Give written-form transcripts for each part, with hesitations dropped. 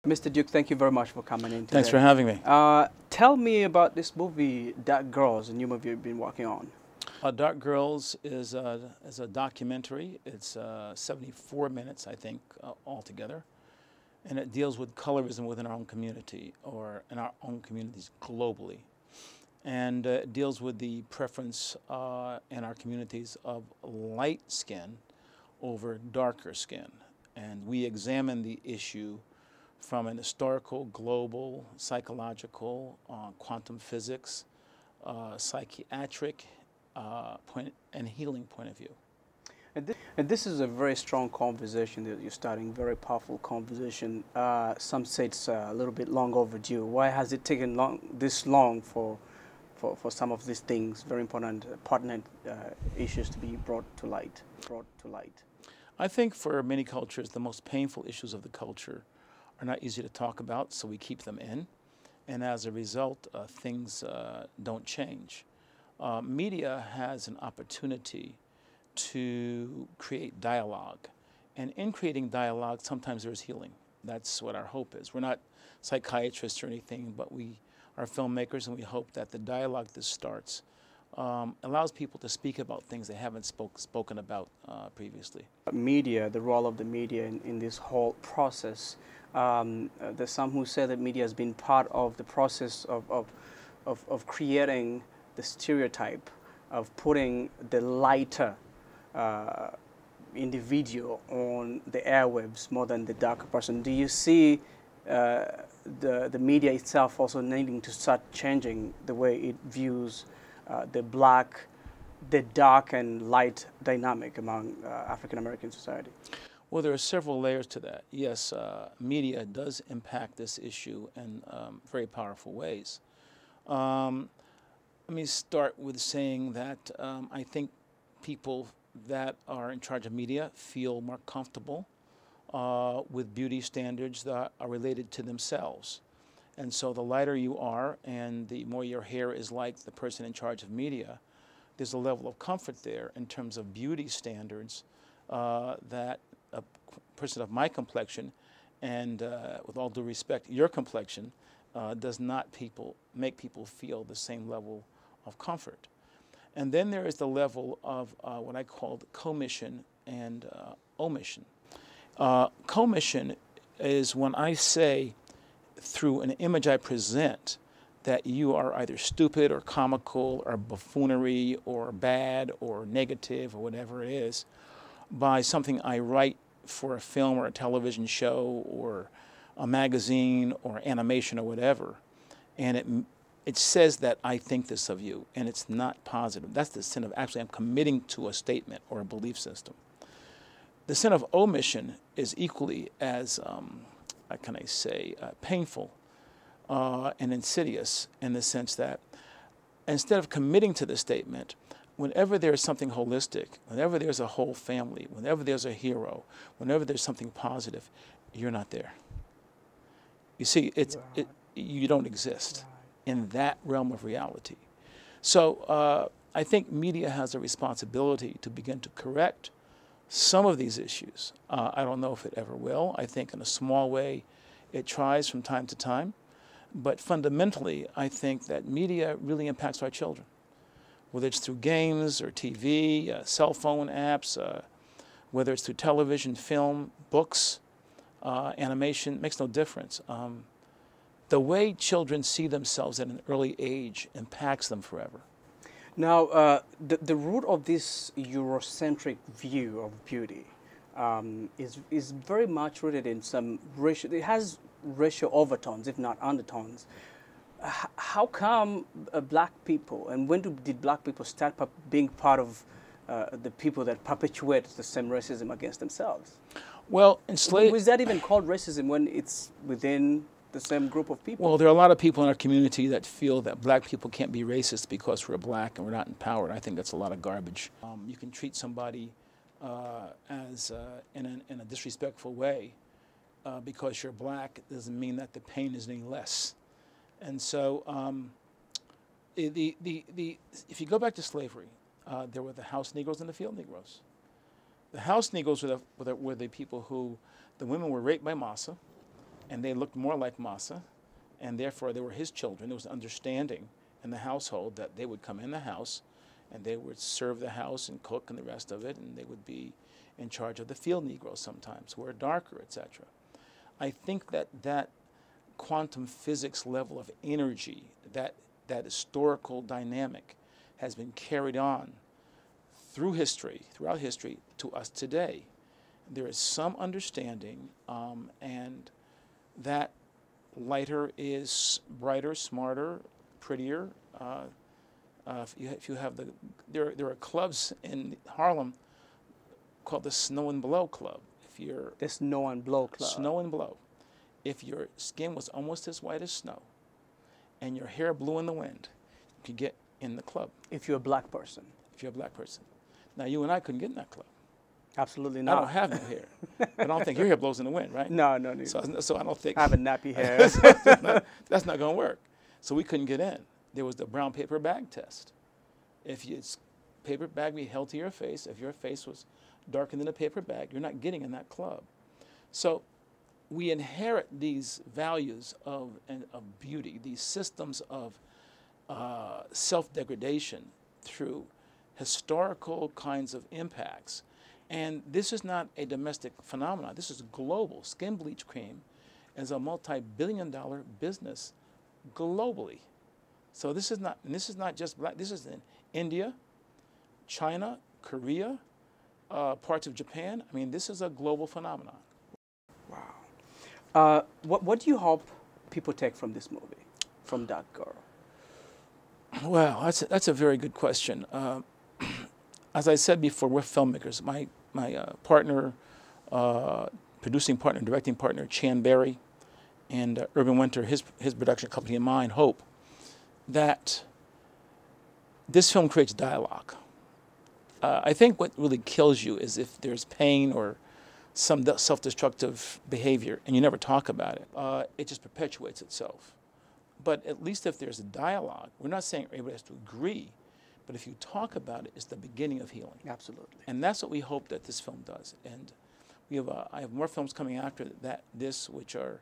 Mr. Duke, thank you very much for coming in today. Thanks for having me. Tell me about this movie, Dark Girls, a new movie you've been working on. Dark Girls is a documentary. It's 74 minutes, I think, altogether. And it deals with colorism within our own community or in our own communities globally. And it deals with the preference in our communities of light skin over darker skin. And we examine the issue from an historical, global, psychological, quantum physics, psychiatric point and healing point of view. And this is a very strong conversation that you're starting, very powerful conversation. Some say it's a little bit long overdue. Why has it taken this long for some of these things, very important, pertinent issues to be brought to light? I think for many cultures, the most painful issues of the culture are not easy to talk about, so we keep them in. And as a result, things don't change. Media has an opportunity to create dialogue. And in creating dialogue, sometimes there's healing. That's what our hope is. We're not psychiatrists or anything, but we are filmmakers, and we hope that the dialogue that starts allows people to speak about things they haven't spoken about previously. Media, the role of the media in this whole process. There's some who say that media has been part of the process of creating the stereotype of putting the lighter individual on the airwaves more than the darker person. Do you see the media itself also needing to start changing the way it views the dark and light dynamic among African American society? Well, there are several layers to that. Yes, media does impact this issue in very powerful ways. Let me start with saying that I think people that are in charge of media feel more comfortable with beauty standards that are related to themselves. And so the lighter you are and the more your hair is like the person in charge of media, there's a level of comfort there in terms of beauty standards that a person of my complexion and, with all due respect, your complexion does not make people feel the same level of comfort. And then there is the level of what I call commission and omission. Commission is when I say through an image I present that you are either stupid or comical or buffoonery or bad or negative or whatever it is by something I write for a film or a television show or a magazine or animation or whatever, and it says that I think this of you, and it's not positive. That's the sin of actually I'm committing to a statement or a belief system. The sin of omission is equally as, how can I say, painful and insidious in the sense that instead of committing to the statement, whenever there's something holistic, whenever there's a whole family, whenever there's a hero, whenever there's something positive, you're not there. You see, you don't exist in that realm of reality. So I think media has a responsibility to begin to correct some of these issues. I don't know if it ever will. I think in a small way it tries from time to time. But fundamentally, I think that media really impacts our children, whether it's through games or TV, cell phone apps, whether it's through television, film, books, animation, makes no difference. The way children see themselves at an early age impacts them forever. Now, the root of this Eurocentric view of beauty is very much rooted in some racial, it has racial overtones, if not undertones. How come black people, and when did black people start being part of the people that perpetuate the same racism against themselves? Well, is that even called racism when it's within the same group of people? Well, there are a lot of people in our community that feel that black people can't be racist because we're black and we're not empowered. I think that's a lot of garbage. You can treat somebody as in a disrespectful way because you're black. It doesn't mean that the pain is any less. And so if you go back to slavery, there were the house Negroes and the field Negroes. The house Negroes were the people who, the women were raped by massa, and they looked more like Masa, and therefore they were his children. There was an understanding in the household that they would come in the house, and they would serve the house and cook and the rest of it, and they would be in charge of the field Negroes sometimes, who are darker, etc. I think that that quantum physics level of energy, that historical dynamic, has been carried on through history, throughout history, to us today. There is some understanding, and that lighter is brighter, smarter, prettier. If you have there are clubs in Harlem called the Snow and Blow Club. If you're The Snow and Blow Club. Snow and Blow. If your skin was almost as white as snow, and your hair blew in the wind, you could get in the club. If you're a black person. If you're a black person. Now you and I couldn't get in that club. Absolutely I not. don't have no hair. I don't think your hair blows in the wind, right? No, no, no. So I don't think I have a nappy hair. that's not going to work. So we couldn't get in. There was the brown paper bag test. If it's paper bag be held to your face, if your face was darker than a paper bag, you're not getting in that club. So we inherit these values of beauty, these systems of self-degradation through historical kinds of impacts. And this is not a domestic phenomenon. This is global. Skin bleach cream is a multi-billion-dollar business globally. So this is not just black. This is in India, China, Korea, parts of Japan. I mean, this is a global phenomenon. Wow. What do you hope people take from this movie, from that girl? Well, that's a very good question. As I said before, we're filmmakers. My partner, producing partner, directing partner, Chan Berry, and Urban Winter, his production company and mine, hope that this film creates dialogue. I think what really kills you is if there's pain or some self-destructive behavior and you never talk about it. It just perpetuates itself. But at least if there's a dialogue, we're not saying everybody has to agree, but if you talk about it, it's the beginning of healing. Absolutely. And that's what we hope that this film does. And we have I have more films coming after this, which are,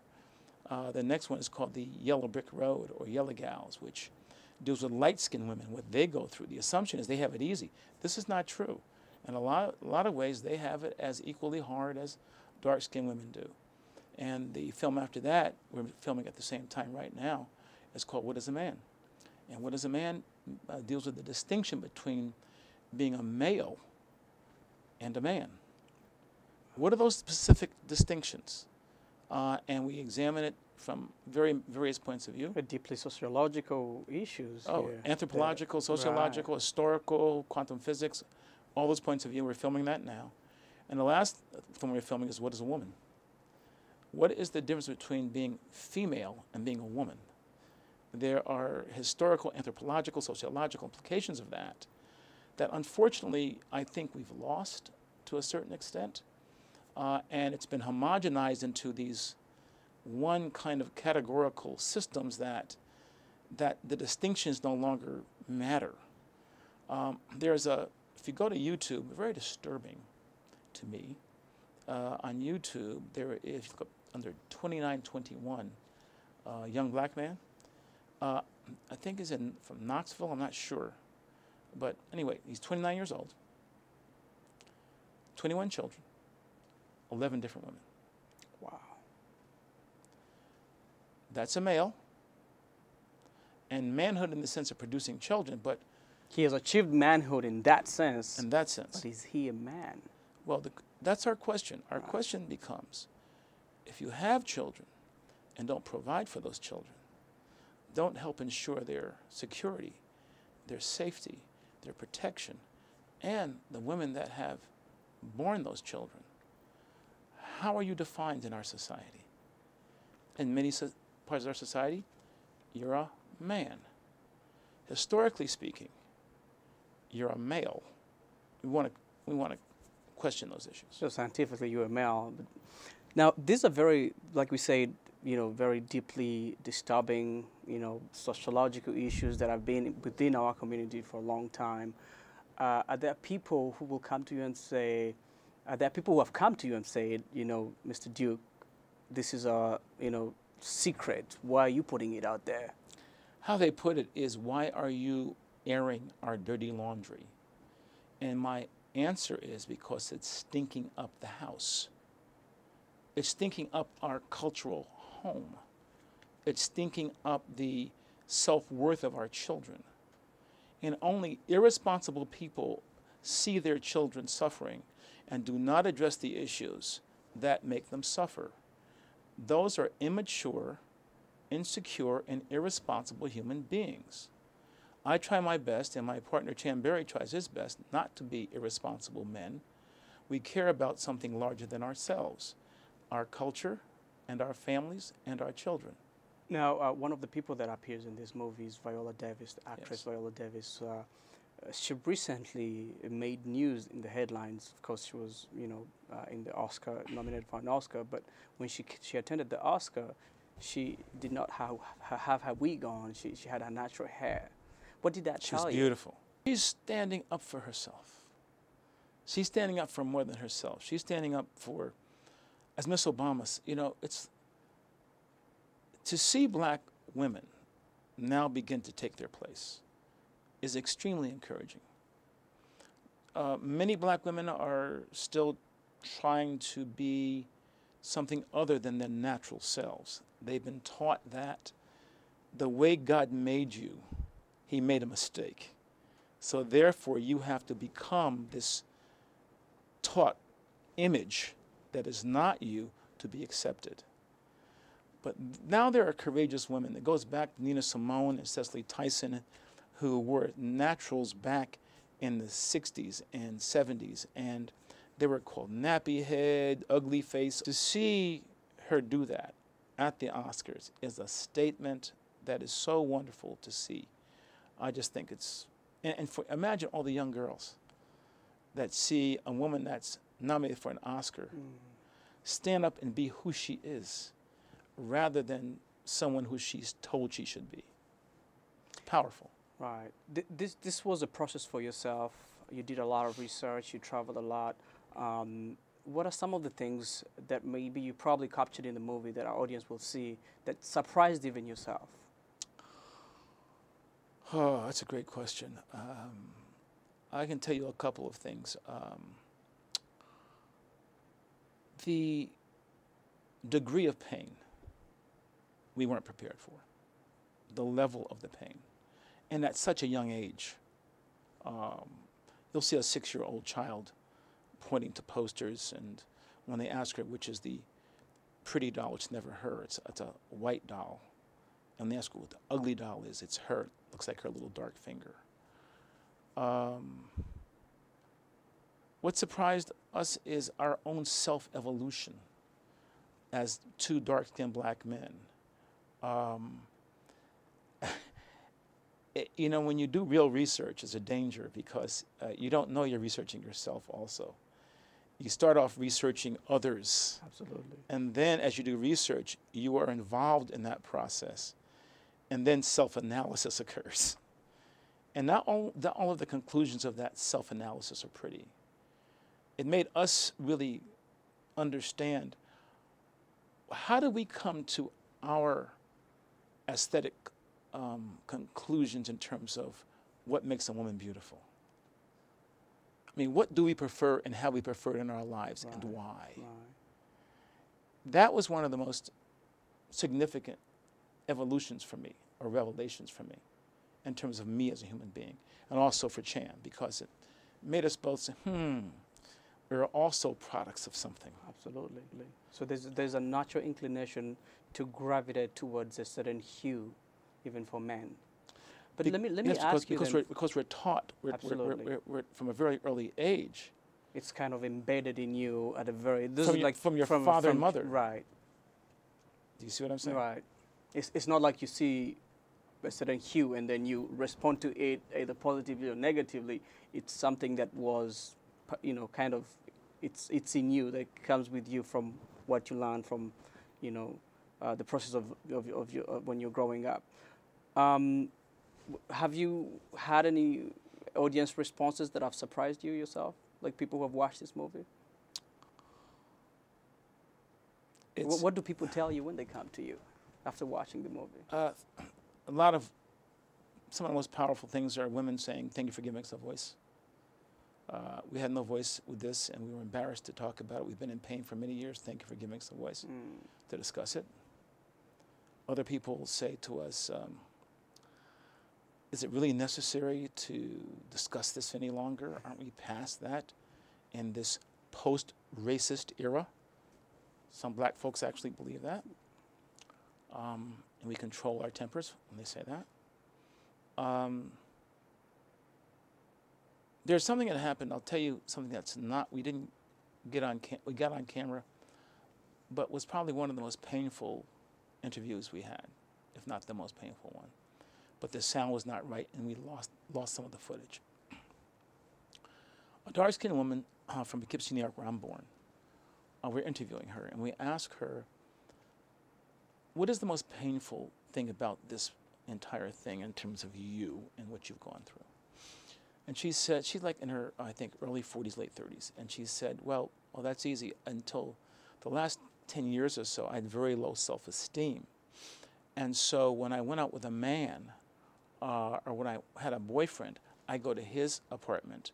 the next one is called The Yellow Brick Road, or Yellow Gals, which deals with light-skinned women, what they go through. The assumption is they have it easy. This is not true. In a lot of ways, they have it as equally hard as dark-skinned women do. And the film after that, we're filming at the same time right now, is called What is a Man? And What is a Man deals with the distinction between being a male and a man. What are those specific distinctions? And we examine it from various points of view. Deeply sociological issues. Oh, here. anthropological, sociological, Right. historical, quantum physics, all those points of view. We're filming that now. And the last film we're filming is What is a Woman? What is the difference between being female and being a woman? There are historical, anthropological, sociological implications of that unfortunately I think we've lost to a certain extent. And it's been homogenized into these one kind of categorical systems that the distinctions no longer matter. If you go to YouTube, very disturbing to me, on YouTube, there is, under 2921, young black man, I think he's from Knoxville, I'm not sure. But anyway, he's 29 years old, 21 children, 11 different women. Wow. That's a male. And manhood in the sense of producing children, but He has achieved manhood in that sense. in that sense. But is he a man? Well, that's our question. Our question becomes, if you have children and don't provide for those children, don't help ensure their security, their safety, their protection, and the women that have born those children, how are you defined in our society? In many parts of our society, you're a man. Historically speaking, you're a male. We want to question those issues. So scientifically, you're a male. But now, these are very, like we said, very deeply disturbing, sociological issues that have been within our community for a long time. Are there people who will come to you and say, are there people who have come to you and said, Mr. Duke, this is secret? Why are you putting it out there? How they put it is, why are you airing our dirty laundry? And my answer is because it's stinking up the house. It's stinking up our cultural home. It's stinking up the self-worth of our children. And only irresponsible people see their children suffering and do not address the issues that make them suffer. Those are immature, insecure, and irresponsible human beings. I try my best, and my partner Chamberry tries his best, not to be irresponsible men. We care about something larger than ourselves, our culture, and our families, and our children. Now, one of the people that appears in this movie is Viola Davis, the actress. Yes. Viola Davis. She recently made news in the headlines. Of course, she was, in the Oscar, nominated for an Oscar. But when she attended the Oscar, she did not have her wig on. She had her natural hair. What did that tell you? She's beautiful. She's standing up for herself. She's standing up for more than herself. She's standing up for, as Miss Obama, it's to see black women now begin to take their place is extremely encouraging. Many black women are still trying to be something other than their natural selves. They've been taught that the way God made you, He made a mistake. So therefore, you have to become this taught image that is not you to be accepted. But now there are courageous women. It goes back to Nina Simone and Cicely Tyson, who were naturals back in the 60s and 70s. And they were called nappy head, ugly face. To see her do that at the Oscars is a statement that is so wonderful to see. I just think it's, imagine all the young girls that see a woman that's nominated for an Oscar stand up and be who she is, rather than someone who she's told she should be. Powerful. Right. This was a process for yourself. You did a lot of research. You traveled a lot. What are some of the things that maybe you probably captured in the movie that our audience will see that surprised even yourself? Oh, that's a great question. I can tell you a couple of things. The degree of pain we weren't prepared for, the level of the pain, and at such a young age. You'll see a 6-year-old child pointing to posters, and when they ask her which is the pretty doll, it's never her, it's a white doll. And they ask her what the ugly doll is, it's her, it looks like her little dark finger. What surprised us is our own self-evolution as two dark-skinned black men. When you do real research, it's a danger because you don't know you're researching yourself also. You start off researching others. Absolutely. And then as you do research, you are involved in that process. And then self-analysis occurs. And not all of the conclusions of that self-analysis are pretty. It made us really understand, how do we come to our aesthetic conclusions in terms of what makes a woman beautiful? I mean, what do we prefer and how we prefer it in our lives, and why? Right. That was one of the most significant evolutions for me, or revelations for me, in terms of me as a human being, and also for Chan, because it made us both say, we're also products of something. Absolutely. So there's a natural inclination to gravitate towards a certain hue, even for men. But let me ask you because we're taught, we're from a very early age. It's kind of embedded in you at a very from your father and mother. Right. Do you see what I'm saying? Right. It's not like you see a certain hue and then you respond to it either positively or negatively. It's something that was, kind of, it's in you, that comes with you from what you learn from, the process of when you're growing up. Have you had any audience responses that have surprised you yourself? Like people who have watched this movie? It's What do people tell you when they come to you after watching the movie? a lot of some of the most powerful things are women saying, "Thank you for giving us a voice. We had no voice with this, and we were embarrassed to talk about it. We've been in pain for many years. Thank you for giving us a voice to discuss it." Other people say to us, "Is it really necessary to discuss this any longer? Aren't we past that in this post-racist era?" Some black folks actually believe that. And we control our tempers when they say that. There's something that happened. I'll tell you something that's not. We didn't get on. We got on camera, but was probably one of the most painful interviews we had, if not the most painful one. But the sound was not right, and we lost some of the footage. A dark-skinned woman from Poughkeepsie, New York, where I'm born. We're interviewing her, and we ask her, "What is the most painful thing about this entire thing in terms of you and what you've gone through?" And she said, she's like in her, I think, early 40s, late 30s. And she said, well, that's easy. Until the last 10 years or so, I had very low self-esteem. And so when I went out with a man, or when I had a boyfriend, I'd go to his apartment,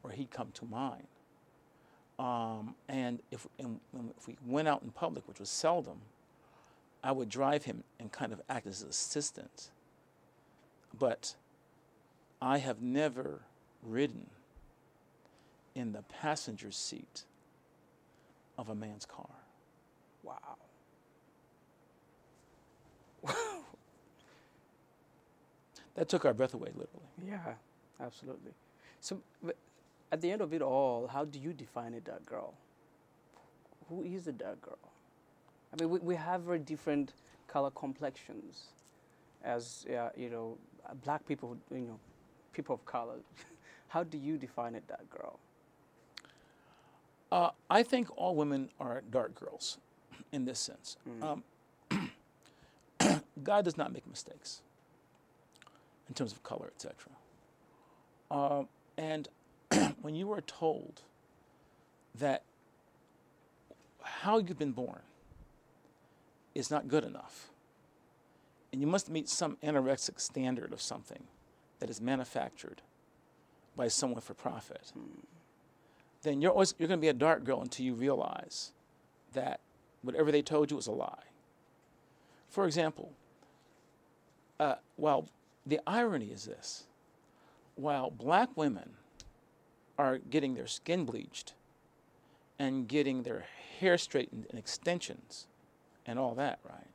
or he'd come to mine. And if we went out in public, which was seldom, I would drive him and kind of act as an assistant. But I have never ridden in the passenger seat of a man's car. Wow. That took our breath away, literally. Yeah, absolutely. So, at the end of it all, how do you define a dark girl? Who is a dark girl? I mean, we have very different color complexions as, black people, people of color. How do you define a dark girl? I think all women are dark girls in this sense. God does not make mistakes in terms of color, etc. And when you are told that how you've been born is not good enough, and you must meet some anorexic standard of something that is manufactured by someone for profit, then you're going to be a dark girl until you realize that whatever they told you was a lie. For example, while the irony is this, while black women are getting their skin bleached and getting their hair straightened and extensions and all that, right?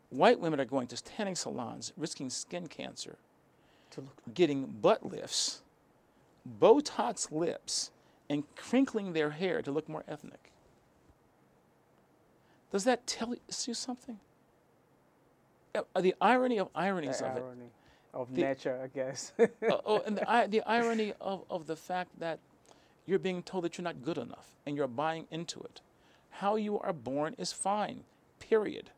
White women are going to tanning salons, risking skin cancer, getting butt lifts, Botox lips, and crinkling their hair to look more ethnic. Does that tell you something? The irony of ironies of it. The irony of nature, I guess. And the irony of the fact that you're being told that you're not good enough and you're buying into it. How you are born is fine, period.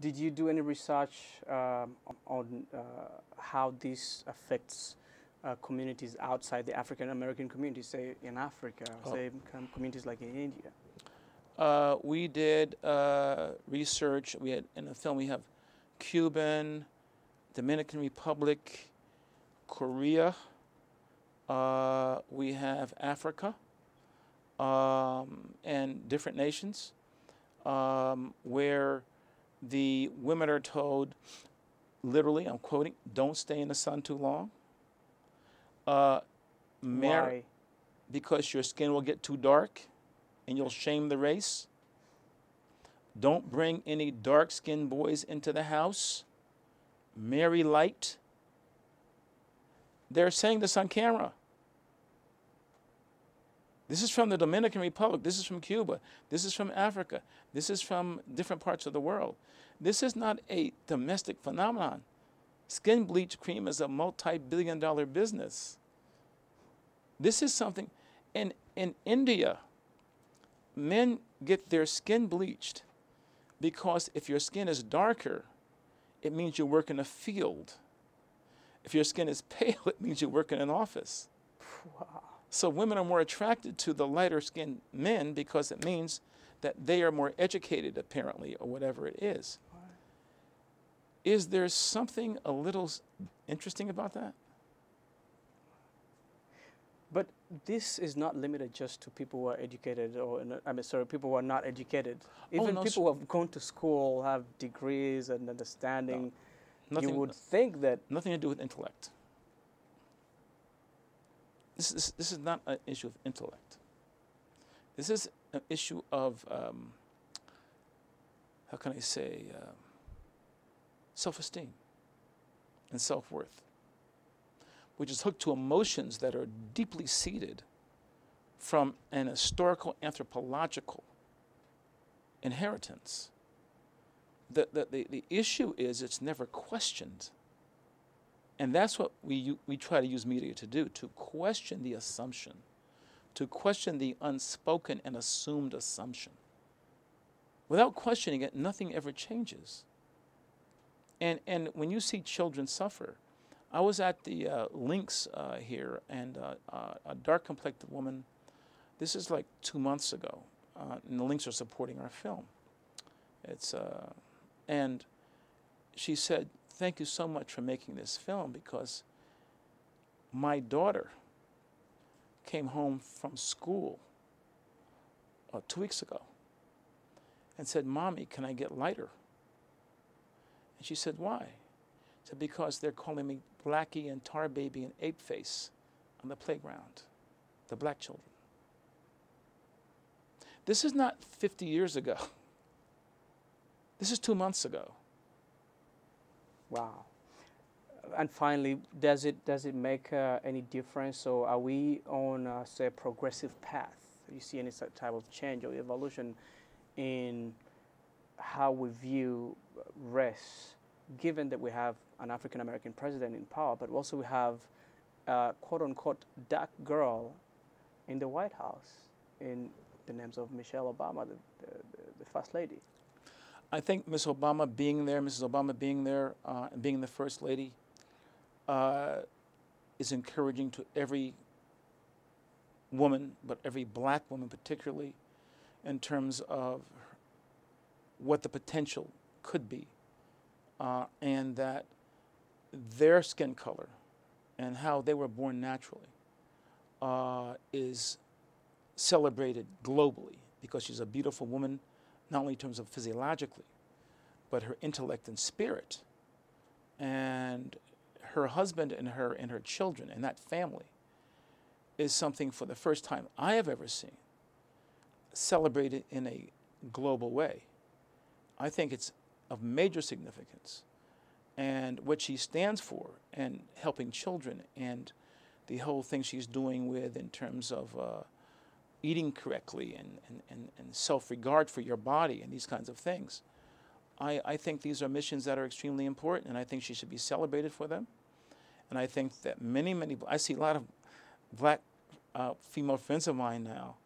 Did you do any research on how this affects communities outside the African American community, say in Africa, say communities like in India? We did research. We had in the film we have Cuban, Dominican Republic, Korea. We have Africa and different nations where the women are told, literally, I'm quoting, "Don't stay in the sun too long." Why? Because your skin will get too dark and you'll shame the race. Don't bring any dark-skinned boys into the house. Marry light. They're saying this on camera. This is from the Dominican Republic. This is from Cuba. This is from Africa. This is from different parts of the world. This is not a domestic phenomenon. Skin bleach cream is a multi-billion-dollar business. This is something, in India, men get their skin bleached because if your skin is darker, it means you work in a field. If your skin is pale, it means you work in an office. Wow. So women are more attracted to the lighter skinned men because it means that they are more educated, apparently, or whatever it is. Is there something a little interesting about that? But this is not limited just to people who are educated, or I mean, sorry, people who are not educated. Even no, people who have gone to school, have degrees and understanding. No, you would think that nothing to do with intellect. This is not an issue of intellect. This is an issue of how can I say self-esteem and self-worth, which is hooked to emotions that are deeply seated from an historical anthropological inheritance. The issue is it's never questioned. And that's what we try to use media to do, to question the assumption, to question the unspoken and assumed assumption. Without questioning it, nothing ever changes. And when you see children suffer, I was at the Lynx here, and a dark-complected woman, this is like 2 months ago, and the Lynx are supporting our film. And she said, "Thank you so much for making this film, because my daughter came home from school 2 weeks ago and said, 'Mommy, can I get lighter?' And she said, 'Why?' I said, 'Because they're calling me Blackie and Tar Baby and Ape Face on the playground, the black children.'" This is not 50 years ago. This is 2 months ago. wow. And finally, does it make any difference? So are we on, say, a progressive path? You see any type of change or evolution in how we view race, given that we have an African-American president in power, but also we have a quote-unquote dark girl in the White House in the names of Michelle Obama, the First Lady? I think Mrs. Obama being there, and being the First Lady, is encouraging to every woman, but every black woman particularly, in terms of what the potential could be, and that their skin color and how they were born naturally is celebrated globally, because she's a beautiful woman, not only in terms of physiologically, but her intellect and spirit, and her husband and her children and that family is something, for the first time I have ever seen, celebrated in a global way. I think it's of major significance, and what she stands for, and helping children, and the whole thing she's doing with in terms of eating correctly and self-regard for your body and these kinds of things. I think these are missions that are extremely important, and I think she should be celebrated for them. And I think that I see a lot of black female friends of mine now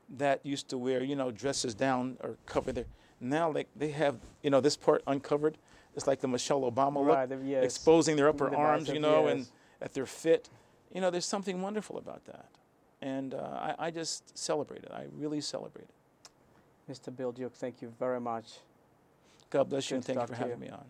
that used to wear, dresses down or cover their, now they have, this part uncovered. It's like the Michelle Obama look, yes. exposing their upper The arms, bicep, and yes. that they're fit. There's something wonderful about that. And I just celebrate it. I really celebrate it. Mr. Bill Duke, thank you very much. God bless you, Good and to thank you talk for to having you. me on.